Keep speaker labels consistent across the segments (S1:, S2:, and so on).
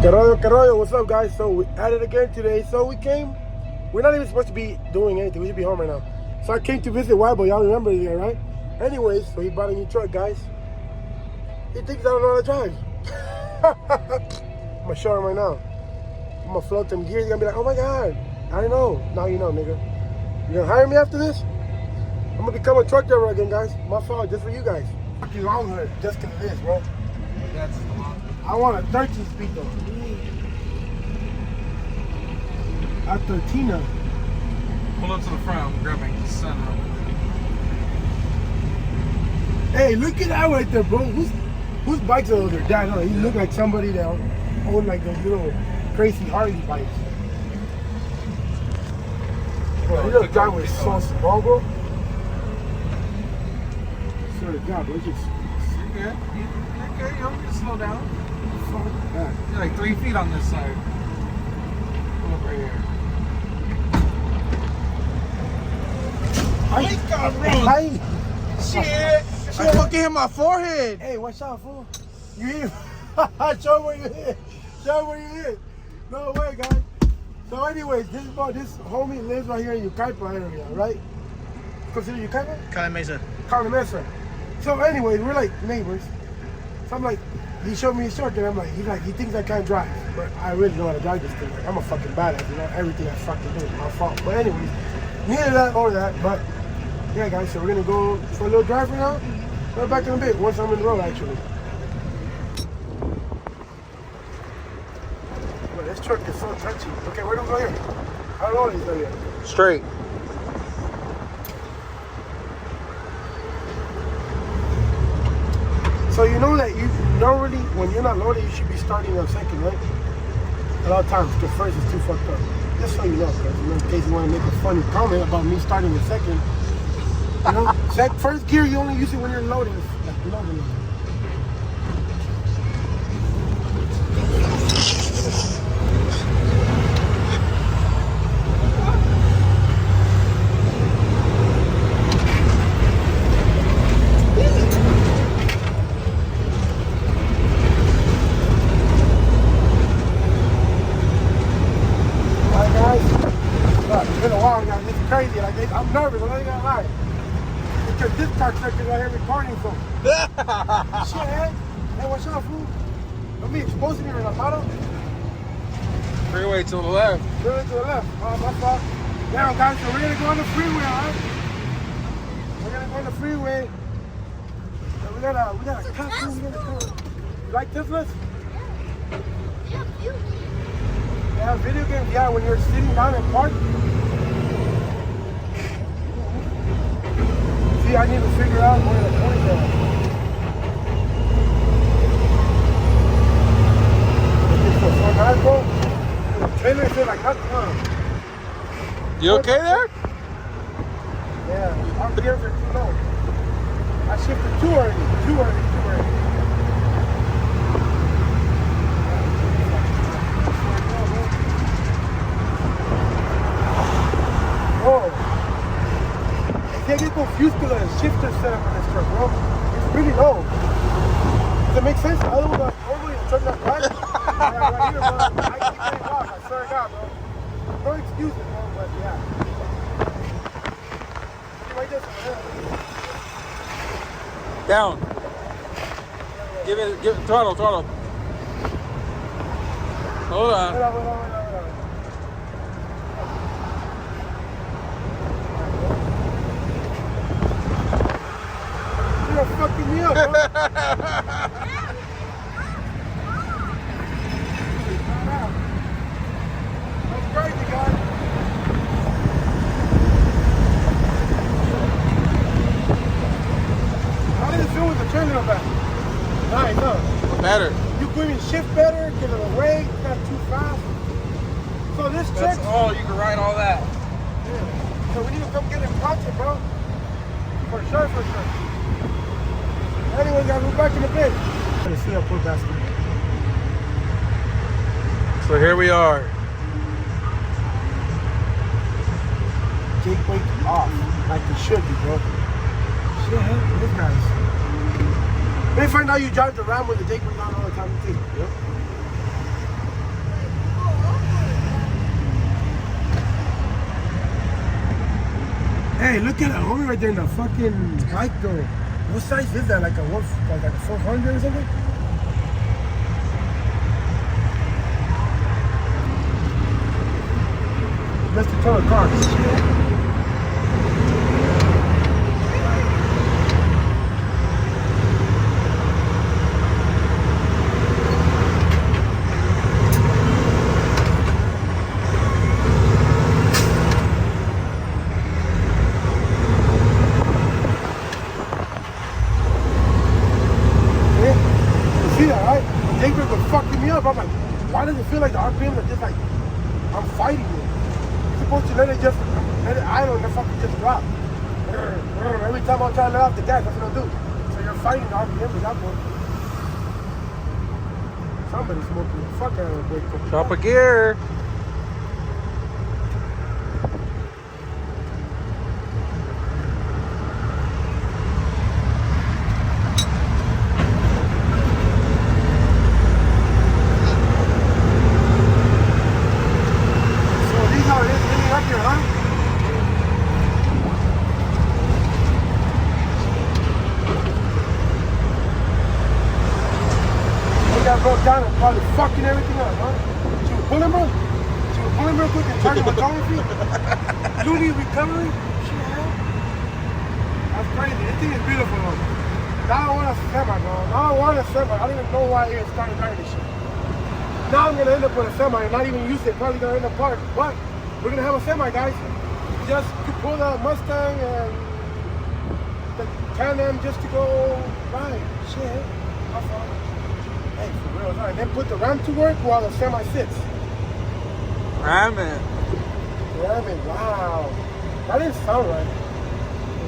S1: Que rollo, what's up guys? So we at it again today. So we're not even supposed to be doing anything. We should be home right now. So I came to visit Weibo, y'all remember it, right? Anyways, so he bought a new truck, guys. He thinks I don't know how to drive. I'm gonna show him right now. I'm gonna float them gears. He's gonna be like, oh my God, I don't know. Now you know, nigga. You gonna hire me after this? I'm gonna become a truck driver again, guys. My fault, just for you guys. Fucking long hood, just to this, bro.
S2: That's the long.
S1: I want a 13 speed though. A 13.
S2: Pull up to the front. I'm grabbing the sunroof.
S1: Hey, look at that right there, bro. Whose bikes are there? Dad, no, he look like somebody that owned like those little crazy Harley bikes. Bro, his little driveway is so small, bro. Swear to God, bro, it's just...
S2: You're good. You're good. You don't need to slow down.
S1: Fuck that.
S2: You're like 3 feet on this side. Pull up right here.
S1: Ay,
S2: cabrón.
S1: Ay.
S2: Shit. I fucking hit my forehead.
S1: Hey, watch out, fool. You hit. Show him where you hit. Show him where you hit. No way, guys. So anyways, this homie lives right here in Yucaipa area, right? Consider Yucaipa?
S3: Cali Mesa.
S1: Cali Mesa. So anyways, we're like neighbors. So I'm like, he showed me his truck and I'm like, he thinks I can't drive. But I really know how to drive this thing. Like, I'm a fucking badass, you know? Everything I fucking do is my fault. But anyways, neither that or that, but yeah guys, so we're gonna go for a little drive right now. We're back in a bit, once I'm in the road actually. But this truck is so touchy. Okay, where do we go here? I don't know what he's done yet.
S2: Straight.
S1: So you know that you normally, when you're not loaded, you should be starting on second, right? A lot of times, because first is too fucked up. Just so you know, because in case you want to make a funny comment about me starting in second. You know, first gear you only use it when you're loading. Like loading. It's been a while now. It's crazy. Like I'm nervous. I'm not gonna lie. Because this car truck is right here recording so. Shit, hey, watch out, fool. Don't be exposing me in the bottom.
S2: Freeway to the left.
S1: Freeway to the left. Oh, my fault. Now, guys, so we're gonna go on the freeway, alright? We're gonna go on the freeway. So we got a cut. You like Teslas? Yeah, video games. Yeah, when you're sitting down and park. See, I need to figure out where the point is. So nice, bro. The trailer is like nothing.
S2: You okay there?
S1: Yeah, our gears are too low. I shifted too early. Oh. I get confused because of the shifter setup on this truck, bro. It's really low. Does it make sense? Otherwise, normally the truck not right. Right here, bro. I keep getting off. I swear to God, bro. No excuses, bro, but yeah. See, like this.
S2: Down. Give it throttle. Hold on.
S1: Wait on. You're fucking me up, bro. That's crazy, guys. How did it feel with the trailer back? Nice, huh?
S2: Better.
S1: You couldn't shift better, get it away, not too fast. So this
S2: That's
S1: truck.
S2: all. You can ride all that.
S1: Yeah. So we need to come get it project, bro. For sure. Anyway, guys, we're back in the pit. Let's see how poor basket.
S2: So here we are.
S1: Jake wake off like it should be, bro. Shit, this guy's. Maybe find out you drive the Ram with the Jake brake on all the time too. Yep. Hey, look at that homie right there in the fucking bike though. What size is that? Like a what? Like a 400 or something? That's the ton of cars. See that, right? Daybreak was fucking me up. I'm like, why does it feel like the RPMs are just like, I'm fighting it? You're supposed to let it idle and the fucking just drop. Every time I try to let off the gas, that's what I do. So you're fighting the RPM with that one. Somebody's smoking the fuck out of the brake.
S2: Drop a gear.
S1: Broke down and probably fucking everything up, huh? She was pulling, bro. She was pulling real quick and turning photography. Looney recovery. Shit, hell. That's crazy. This thing is beautiful, though. Now I want a semi, bro. Now I want a semi. I don't even know why I even started driving this shit. Now I'm gonna end up with a semi and not even use it. Probably gonna end up parked. But we're gonna have a semi, guys. Just to pull the Mustang and the Can-Am just to go ride. Shit. That's all. Hey, for real, and then put the Ram to work while the semi sits.
S2: Ram it.
S1: Ram it, wow. That didn't sound right.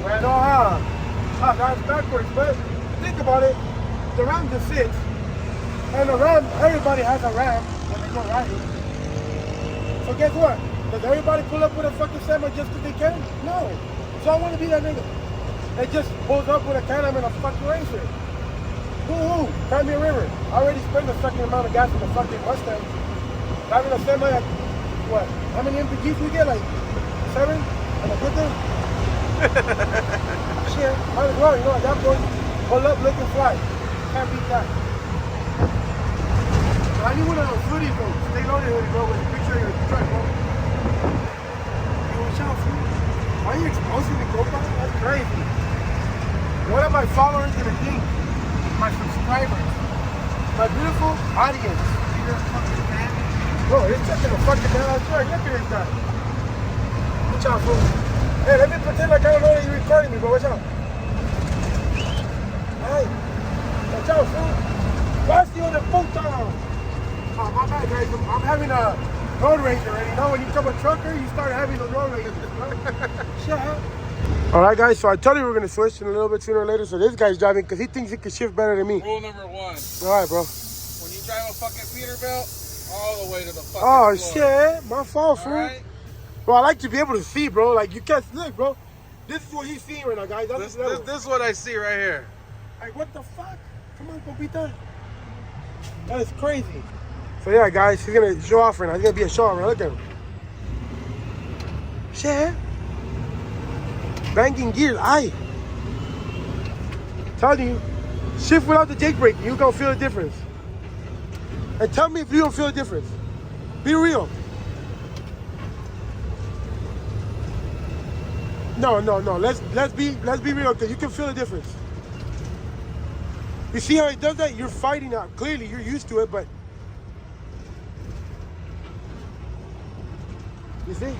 S1: Ran that's backwards, but think about it. The Ram just sits. And the Ram, everybody has a Ram when they go riding. So guess what? Does everybody pull up with a fucking semi just because they can? No. So I want to be that nigga. That just pulls up with a Can-Am and a fucking racer. Woo-hoo, cry me a river. I already spent a fucking amount of gas in the fucking Mustang. Driving a semi at, what, how many MPGs we get? Like 7? And a good thing? Shit, might as well, you know, at that point, pull up, look and fly. Can't beat that. I need one of those hoodies, bro. Stay loaded hoodie, bro, with a picture of your truck, bro. Yo, watch out, fool. Why are you exposing me, GoPro? That's crazy. What are my followers gonna think? My subscribers, my beautiful audience. Bro, it's just a fucking down truck. Look at this guy. Watch out, fool. Hey, let me pretend like I don't know that you're recording me, bro. Watch out. Hey, watch out, fool. What's the other photo? Oh, my bad, guys. I'm having a road rage already. You know, when you become a trucker, you start having those road rages, bro. Shut up. Alright guys, so I told you we were going to switch in a little bit sooner or later. So this guy's driving because he thinks he can shift better than me.
S2: Rule number 1.
S1: Alright, bro.
S2: When you drive a fucking Peterbilt, all the way to the fucking
S1: floor. Shit, my fault, fool.
S2: Right?
S1: Bro, I like to be able to see, bro. Like, you can't look, bro. This is what he's seeing right now, guys.
S2: This is what I see right here.
S1: Like, what the fuck? Come on, go beat that. That is crazy. So yeah, guys, he's going to show off right now. He's going to be a show off right now. Look at him. Shit. Banging gears, telling you, shift without the jake brake, you gonna feel the difference. And tell me if you don't feel the difference. Be real. No. Let's be real, because you can feel the difference. You see how he does that? You're fighting now. Clearly, you're used to it, but you see,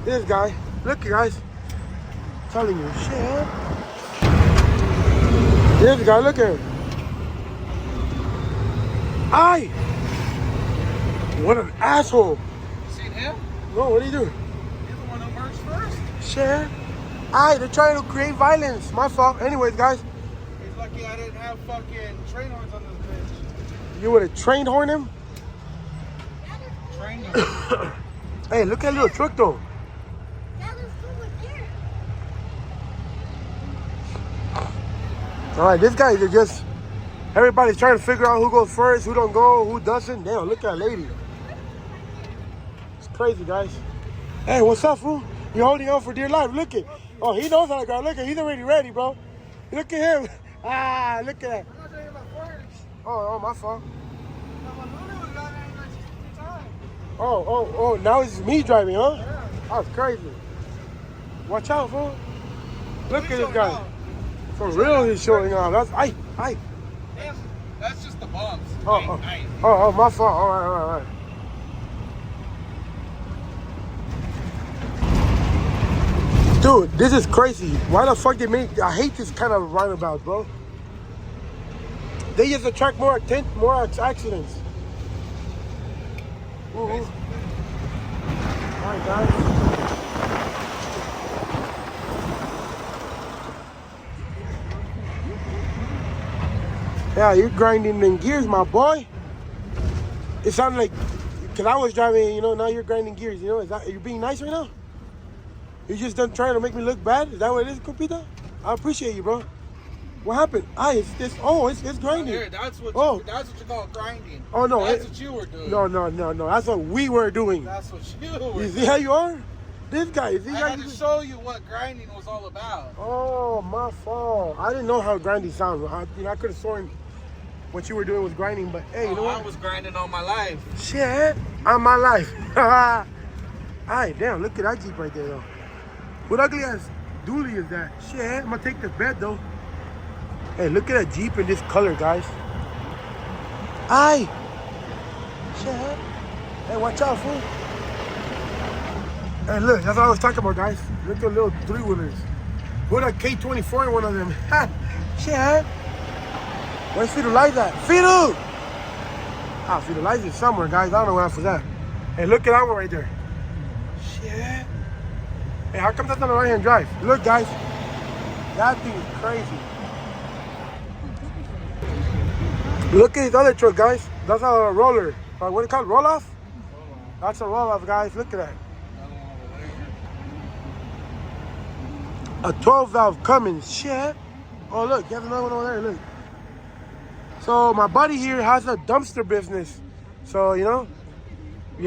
S1: this guy. Look, guys. Telling you, shit. This guy, look at him. What an asshole.
S2: You seen him?
S1: No, what did he do?
S2: He's the one who merged first.
S1: Shit. They're trying to create violence. My fault. Anyways, guys.
S2: He's lucky I didn't have fucking train horns on this bitch.
S1: You would have trained horn him?
S2: Train him.
S1: Hey, look at that little truck though. All right, this guy is just, everybody's trying to figure out who goes first, who don't go, who doesn't. Damn, look at that lady. It's crazy, guys. Hey, what's up, fool? You're holding on for dear life. Look at. Oh, he knows how to grind. Look at. He's already ready, bro. Look at him. Ah, look at that.
S2: I'm not driving about 40.
S1: Oh, my fault.
S2: Now, when Looney was driving, like 63 times.
S1: Oh. Now it's me driving, huh?
S2: Yeah.
S1: That's crazy. Watch out, fool. Look
S2: He's
S1: at this
S2: showing
S1: guy.
S2: off.
S1: For real, he's showing off. That's I.
S2: That's just the bumps.
S1: Oh, my fault. All right. Dude, this is crazy. Why the fuck they make? I hate this kind of roundabout, bro. They just attract more accidents. Ooh. All right, guys. Yeah, you're grinding in gears, my boy. It sounded like, because I was driving, now you're grinding gears, Is that, are you being nice right now? You just done trying to make me look bad? Is that what it is, compita? I appreciate you, bro. What happened? It's grinding.
S2: Here, that's what you call grinding.
S1: Oh, no.
S2: That's what you were doing.
S1: No. That's what we were doing.
S2: That's what you were doing.
S1: You see how you are? This guy. I
S2: had to show you what grinding was all about.
S1: Oh, my fault. I didn't know how grinding sounds. I could have sworn what you were doing was grinding, but hey, you know what?
S2: I was grinding all my life.
S1: Shit, on my life. Alright, damn, look at that Jeep right there, though. What ugly ass dually is that? Shit, I'm gonna take this bed, though. Hey, look at that Jeep in this color, guys. Aye. Shit. Hey, watch out, fool. Hey, look, that's what I was talking about, guys. Look at the little three-wheelers. Put a K24 in one of them. Shit. Where's Fido Lights at? Fido! Fido Lights is somewhere, guys. I don't know where else was at. Hey, look at that one right there. Shit. Hey, how come that's not a right-hand drive? Look, guys. That thing is crazy. Look at his other truck, guys. That's a roller. What do you call it? Roll-off? That's a roll-off, guys. Look at that. A 12-valve Cummins. Shit. Oh, look. He has another one over there. Look. So my buddy here has a dumpster business. So, you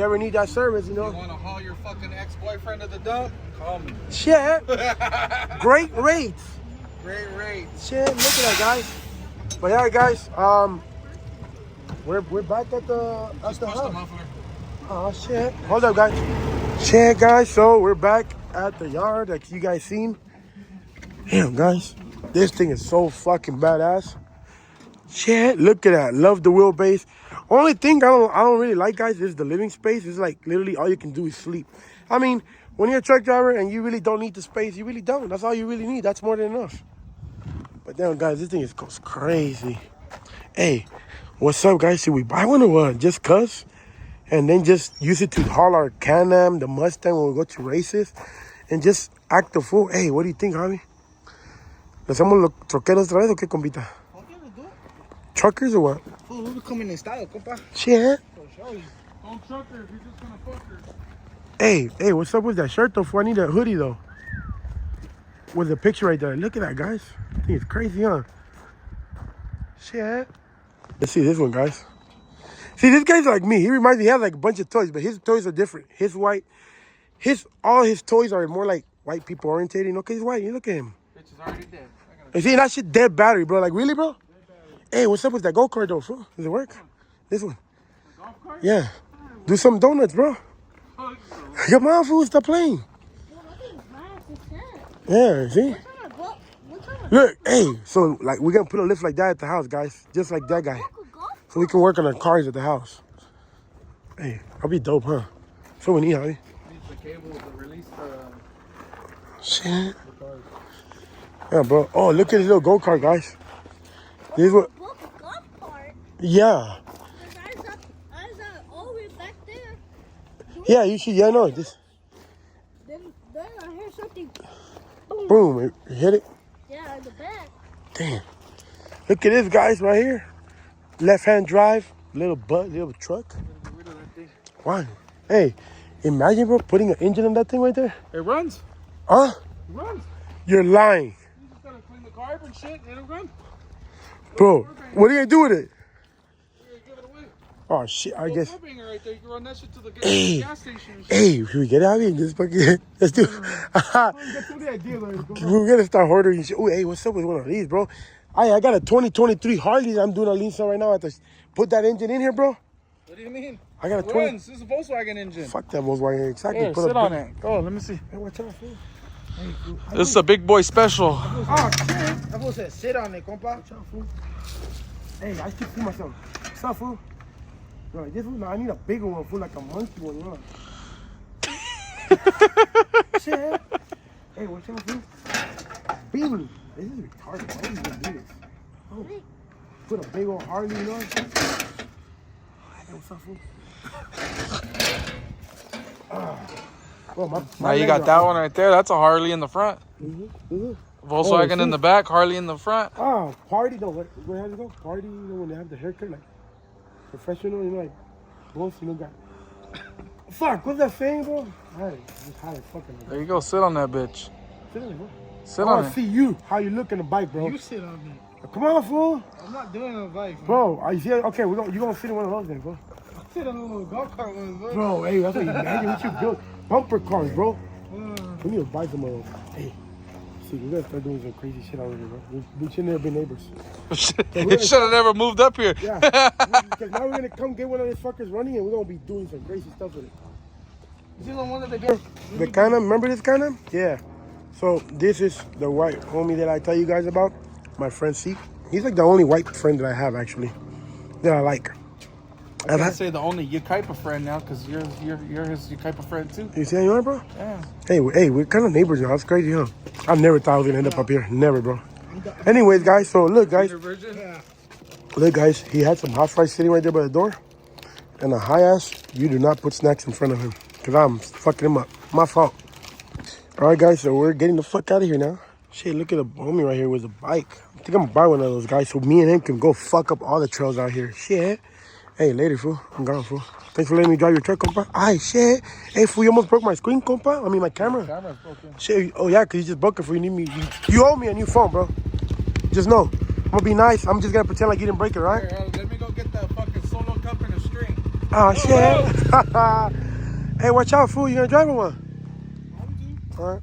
S1: ever need that service,
S2: You want to haul your fucking ex-boyfriend to the dump? Call me.
S1: Shit. Great rates.
S2: Great rates.
S1: Shit, look at that, guys. But yeah, guys, we're back at the house. Oh, shit. Hold up, guys. Shit, guys, so we're back at the yard like you guys seen. Damn, guys. This thing is so fucking badass. Shit, look at that. Love the wheelbase. Only thing I don't really like, guys, is the living space. It's like literally all you can do is sleep. I mean, when you're a truck driver and you really don't need the space, you really don't. That's all you really need. That's more than enough. But damn, guys, this thing goes crazy. Hey, what's up, guys? Should we buy one or what? Just cuz? And then just use it to haul our Can-Am, the Mustang when we go to races. And just act the fool. Hey, what do you think, Javi? ¿Le hacemos los troqueros otra vez o qué, compita? Truckers or what?
S2: Fool, we'll be coming in style, compa.
S1: Shit.
S2: Don't truckers, you're just gonna fuckers.
S1: Hey, what's up with that shirt though? I need a hoodie though. With the picture right there. Look at that, guys. I think it's crazy, huh? Shit. Let's see this one, guys. See, this guy's like me. He reminds me, he has like a bunch of toys, but his toys are different. All his toys are more like white people orientated, because he's white. You look at him.
S2: Bitch is already dead.
S1: You see, that shit dead battery, bro. Like, really, bro? Hey, what's up with that go-kart, though, fool? Does it work? This one.
S2: The golf cart?
S1: Yeah. Do some donuts, bro. Come on, fool. Stop playing. Yeah, see? Look, hey. So, like, we're going to put a lift like that at the house, guys. Just like that guy. So we can work on our cars at the house. Hey, that'll be dope, huh? So we need, Javi.
S2: Needs the cable to release the
S1: Shit.
S2: cars.
S1: Yeah, bro. Oh, look at this little go-kart, guys. This is what... Yeah. Yeah, you should. Yeah, I know. This.
S3: Then I hear something.
S1: Boom. It hit it.
S3: Yeah, in the back.
S1: Damn. Look at this, guys, right here. Left-hand drive. Little truck.
S2: Get rid of that thing.
S1: Why? Hey, imagine, bro, putting an engine on that thing right there.
S2: It runs.
S1: Huh?
S2: It runs.
S1: You're lying.
S2: You just gotta clean the carb and shit, and it'll run.
S1: Bro, what are you going to do with it?
S2: You're gonna give it away.
S1: Oh shit! I guess.
S2: Right there. You can run that shit to the
S1: Hey,
S2: gas station.
S1: hey, should we get out of here? Just fucking, let's do. We're gonna start ordering shit. Oh, hey, what's up with one of these, bro? I got a 2023 Harley. I'm doing a lean sale right now. I have to put that engine in here, bro.
S2: What do you mean?
S1: I got a 20.
S2: Runs. This is a Volkswagen engine.
S1: Fuck that Volkswagen. Exactly.
S2: Here, sit on it. Go. Let me see.
S1: Hey, watch out, fool. Hey, fool.
S2: This is a big boy special.
S1: Oh shit!
S4: I said sit on it, compa.
S1: Watch out, fool. Hey, I should see myself. What's up, fool? No, this one, no, I need a bigger one, fool, like a monkey one, you know. Shit. Hey, watch out, fool. Beamer. This is retarded. Why would you do this? Oh. Put a big old Harley, you know. Hey, what's up, fool? Well, my
S2: Now you got that one right there. That's a Harley in the front. Volkswagen in the back, Harley in the front.
S1: Oh, party, no, where has it go? Party, you know, when they have the haircut, like, professional, you know, like, both, you know, got... Fuck, what's that saying, bro? Alright, just had it fucking...
S2: There you go. Sit on that bitch.
S1: Sit on it, bro.
S2: Sit
S1: I
S2: on
S1: wanna
S2: it.
S1: see you, how you look in the bike, bro.
S4: You sit on me.
S1: Come on, fool.
S4: I'm not doing a bike, man.
S1: Bro, are you serious? Okay, you gonna sit in one of those then, bro.
S4: Sit on a little golf cart one, bro.
S1: Bro, hey, that's what you imagine. We should build bumper cars, bro. We need to buy some of those. Hey, see, we gotta start doing some crazy shit out here, bro. We should never be neighbors.
S2: It should have never moved up here.
S1: Yeah, because now we're gonna come get one of these fuckers running and we're gonna be doing some crazy stuff with it.
S4: This is the one that they get.
S1: The kind of, remember this kind of? Yeah. So this is the white homie that I tell you guys about. My friend C. He's like the only white friend that I have, actually, that I like.
S2: I can't say the only Yucaipa friend now, because you're his Yucaipa friend too.
S1: You see how you are, bro?
S2: Yeah.
S1: Hey, we're kind of neighbors now. That's crazy, huh? I never thought I was gonna end up here. Never, bro. Anyways, guys. So look, guys. Look, guys. He had some hot fries sitting right there by the door, and a high ass. You do not put snacks in front of him, cause I'm fucking him up. My fault. All right, guys. So we're getting the fuck out of here now. Shit, look at the homie right here with a bike. I think I'm gonna buy one of those guys so me and him can go fuck up all the trails out here. Shit. Hey, later, fool. I'm gone, fool. Thanks for letting me drive your truck, compa. Ay, shit. Hey, fool, you almost broke my screen, compa. I mean, my camera.
S2: Camera's broken.
S1: Shit. Oh, yeah, because you just broke it, fool. You need me. You owe me a new phone, bro. Just know. I'm going to be nice. I'm just going to pretend like you didn't break it, all right?
S2: Here, let me go get that fucking solo cup and a string.
S1: Oh, shit. Hey, watch out, fool. You going to drive or what? All right.